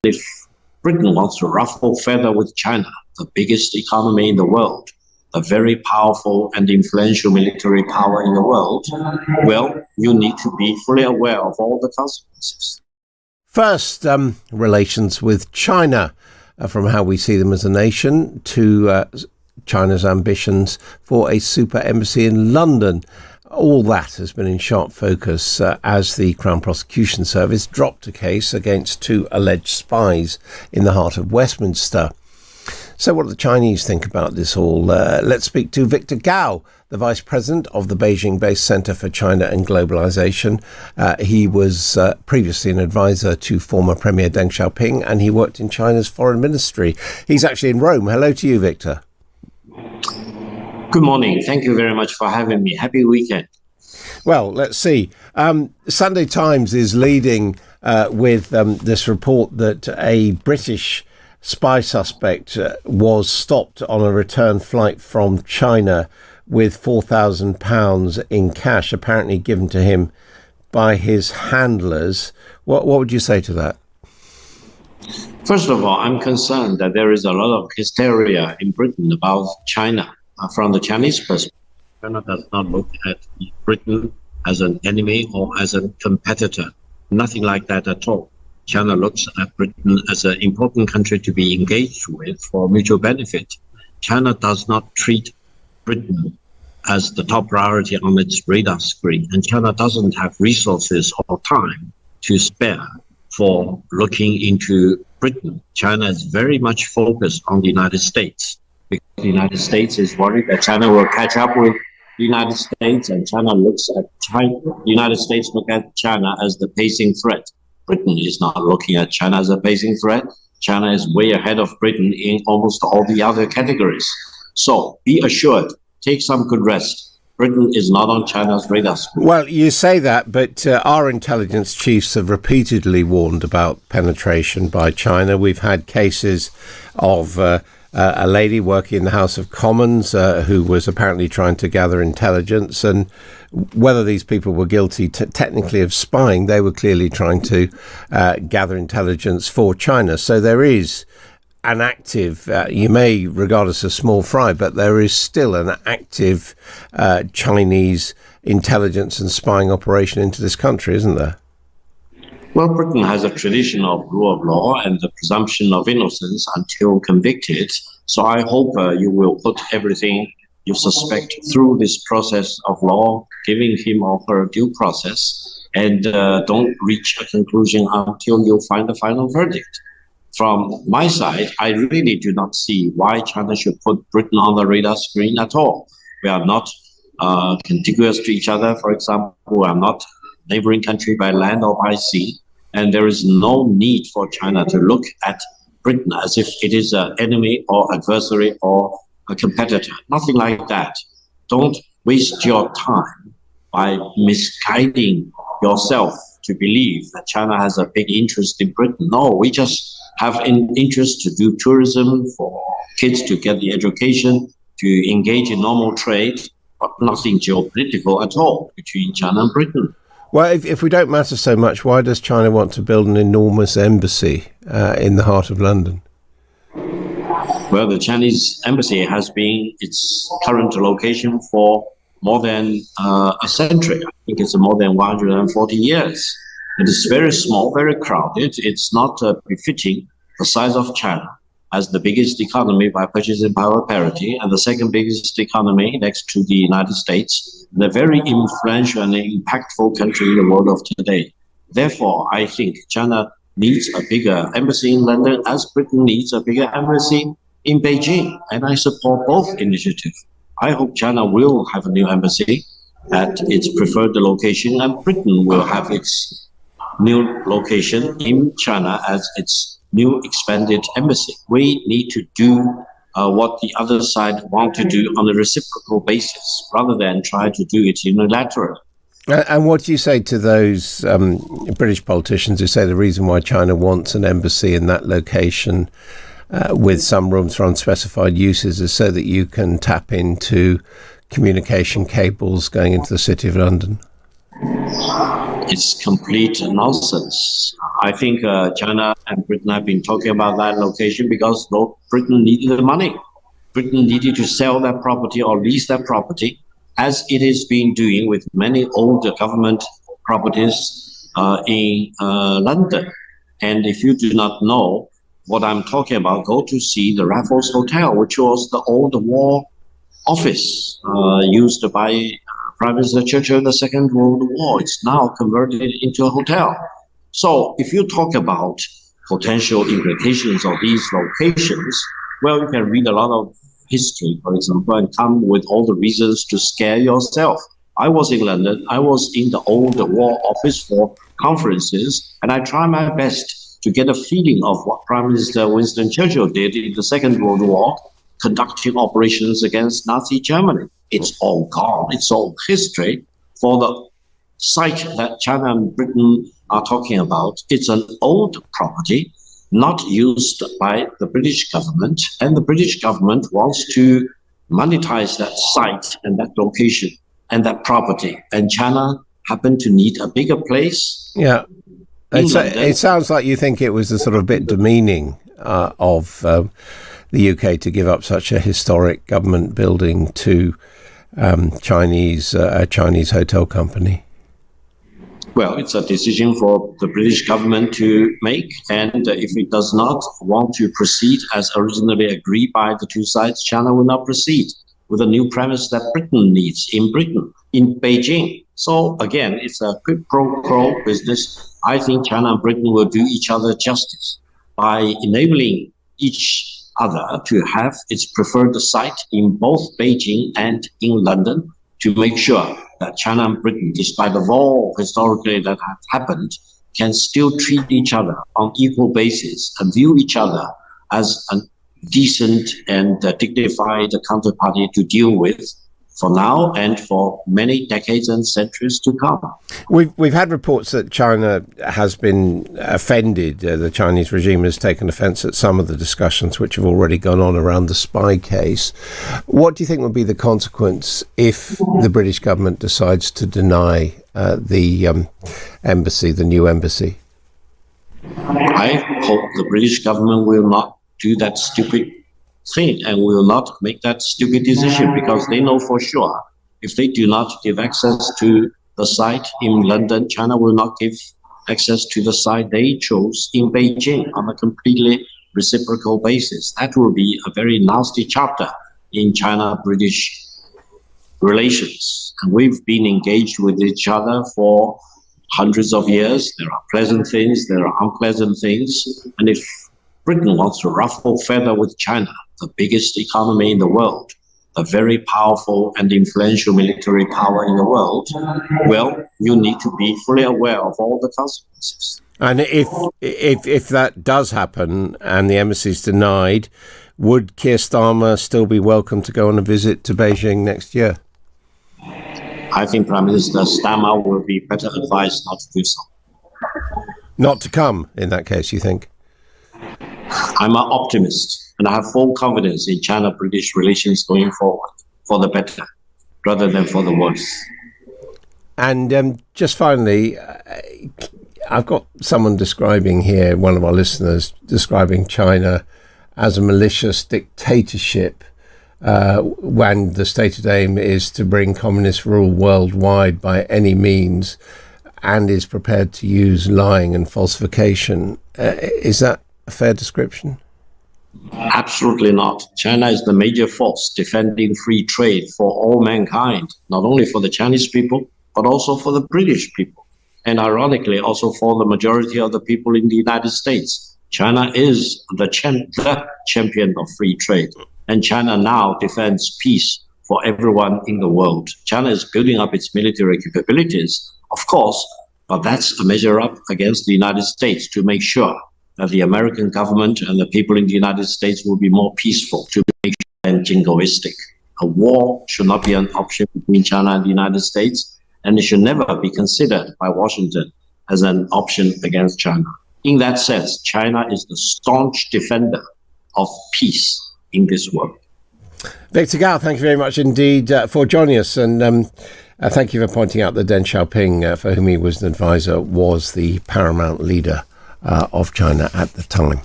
if Britain wants to ruffle feather with China, the biggest economy in the world, a very powerful and influential military power in the world, well, you need to be fully aware of all the consequences. First, relations with China, from how we see them as a nation to China's ambitions for a super embassy in London. All that has been in sharp focus as the Crown Prosecution Service dropped a case against 2 alleged spies in the heart of Westminster. So what do the Chinese think about this all? Let's speak to Victor Gao, the Vice President of the Beijing-based Centre for China and Globalisation. He was previously an advisor to former Premier Deng Xiaoping, and he worked in China's foreign ministry. He's actually in Rome. Hello to you, Victor. Good morning. Thank you very much for having me. Happy weekend. Well, let's see. Sunday Times is leading with this report that a British spy suspect was stopped on a return flight from China with £4,000 in cash, apparently given to him by his handlers. What would you say to that? First of all, I'm concerned that there is a lot of hysteria in Britain about China. From the Chinese perspective, China does not look at Britain as an enemy or as a competitor. Nothing like that at all. China looks at Britain as an important country to be engaged with for mutual benefit. China does not treat Britain as the top priority on its radar screen, and China doesn't have resources or time to spare for looking into Britain. China is very much focused on the United States, because the United States is worried that China will catch up with the United States, and China looks at China. The United States look at China as the pacing threat. Britain is not looking at China as a pacing threat. China is way ahead of Britain in almost all the other categories. So be assured, take some good rest. Britain is not on China's radar screen. Well, you say that, but our intelligence chiefs have repeatedly warned about penetration by China. We've had cases of a lady working in the House of Commons who was apparently trying to gather intelligence, and whether these people were guilty technically of spying, they were clearly trying to gather intelligence for China. So there is an active, you may regard us as small fry, but there is still an active Chinese intelligence and spying operation into this country, isn't there? Well, Britain has a tradition of rule of law and the presumption of innocence until convicted. So I hope you will put everything you suspect through this process of law, giving him or her due process, and don't reach a conclusion until you find a final verdict. From my side, I really do not see why China should put Britain on the radar screen at all. We are not contiguous to each other, for example. We are not a neighboring country by land or by sea. And there is no need for China to look at Britain as if it is an enemy or adversary or a competitor. Nothing like that. Don't waste your time by misguiding yourself to believe that China has a big interest in Britain. No, we just have an interest to do tourism, for kids to get the education, to engage in normal trade, but nothing geopolitical at all between China and Britain. Well, if we don't matter so much, why does China want to build an enormous embassy in the heart of London? Well, the Chinese embassy has been its current location for more than a century. I think it's more than 140 years. It is very small, very crowded. It's not befitting the size of China as the biggest economy by purchasing power parity and the second biggest economy next to the United States, the very influential and impactful country in the world of today. Therefore, I think China needs a bigger embassy in London as Britain needs a bigger embassy in Beijing. And I support both initiatives. I hope China will have a new embassy at its preferred location, and Britain will have its new location in China as its new expanded embassy. We need to do what the other side want to do on a reciprocal basis rather than try to do it unilaterally. And what do you say to those British politicians who say the reason why China wants an embassy in that location with some rooms for unspecified uses is so that you can tap into communication cables going into the City of London? It's complete nonsense. I think China and Britain have been talking about that location because Britain needed the money. Britain needed to sell that property or lease that property, as it has been doing with many older government properties in London. And if you do not know what I'm talking about, go to see the Raffles Hotel, which was the old war office used by Prime Minister Churchill in the Second World War. It's now converted into a hotel. So if you talk about potential implications of these locations, well, you can read a lot of history, for example, and come with all the reasons to scare yourself. I was in London. I was in the old war office for conferences, and I try my best to get a feeling of what Prime Minister Winston Churchill did in the Second World War, conducting operations against Nazi Germany. It's all gone. It's all history. For the site that China and Britain are talking about, it's an old property, not used by the British government, and the British government wants to monetize that site and that location and that property, and China happened to need a bigger place. Yeah, it sounds like you think it was a sort of bit demeaning of the UK to give up such a historic government building to a Chinese hotel company. Well, it's a decision for the British government to make, and if it does not want to proceed as originally agreed by the two sides, China will not proceed with a new premise that Britain needs in Beijing. So again, it's a quid pro quo business. I think China and Britain will do each other justice by enabling each other to have its preferred site in both Beijing and in London, to make sure that China and Britain, despite of all historically that have happened, can still treat each other on equal basis and view each other as a decent and dignified counterparty to deal with for now and for many decades and centuries to come. We've had reports that China has been offended. The Chinese regime has taken offence at some of the discussions which have already gone on around the spy case. What do you think would be the consequence if the British government decides to deny the embassy, the new embassy? I hope the British government will not do that stupid thing and will not make that stupid decision, because they know for sure if they do not give access to the site in London, China will not give access to the site they chose in Beijing on a completely reciprocal basis. That will be a very nasty chapter in China-British relations. And we've been engaged with each other for hundreds of years. There are pleasant things, there are unpleasant things. And if Britain wants to ruffle feather with China, the biggest economy in the world, a very powerful and influential military power in the world, well, you need to be fully aware of all the consequences. And if that does happen and the embassy is denied, would Keir Starmer still be welcome to go on a visit to Beijing next year? I think Prime Minister Starmer will be better advised not to do so. Not to come, in that case, you think? I'm an optimist, and I have full confidence in China-British relations going forward, for the better, rather than for the worse. And just finally, I've got someone describing here, one of our listeners, describing China as a malicious dictatorship when the stated aim is to bring communist rule worldwide by any means, and is prepared to use lying and falsification. Is that a fair description? Absolutely not. China is the major force defending free trade for all mankind, not only for the Chinese people, but also for the British people. And ironically, also for the majority of the people in the United States. China is the champion of free trade. And China now defends peace for everyone in the world. China is building up its military capabilities, of course, but that's a measure up against the United States to make sure that the American government and the people in the United States will be more peaceful, to make sure and jingoistic. A war should not be an option between China and the United States, and it should never be considered by Washington as an option against China. In that sense, China is the staunch defender of peace in this world. Victor Gao, thank you very much indeed for joining us, and thank you for pointing out that Deng Xiaoping, for whom he was an advisor, was the paramount leader of China at the time.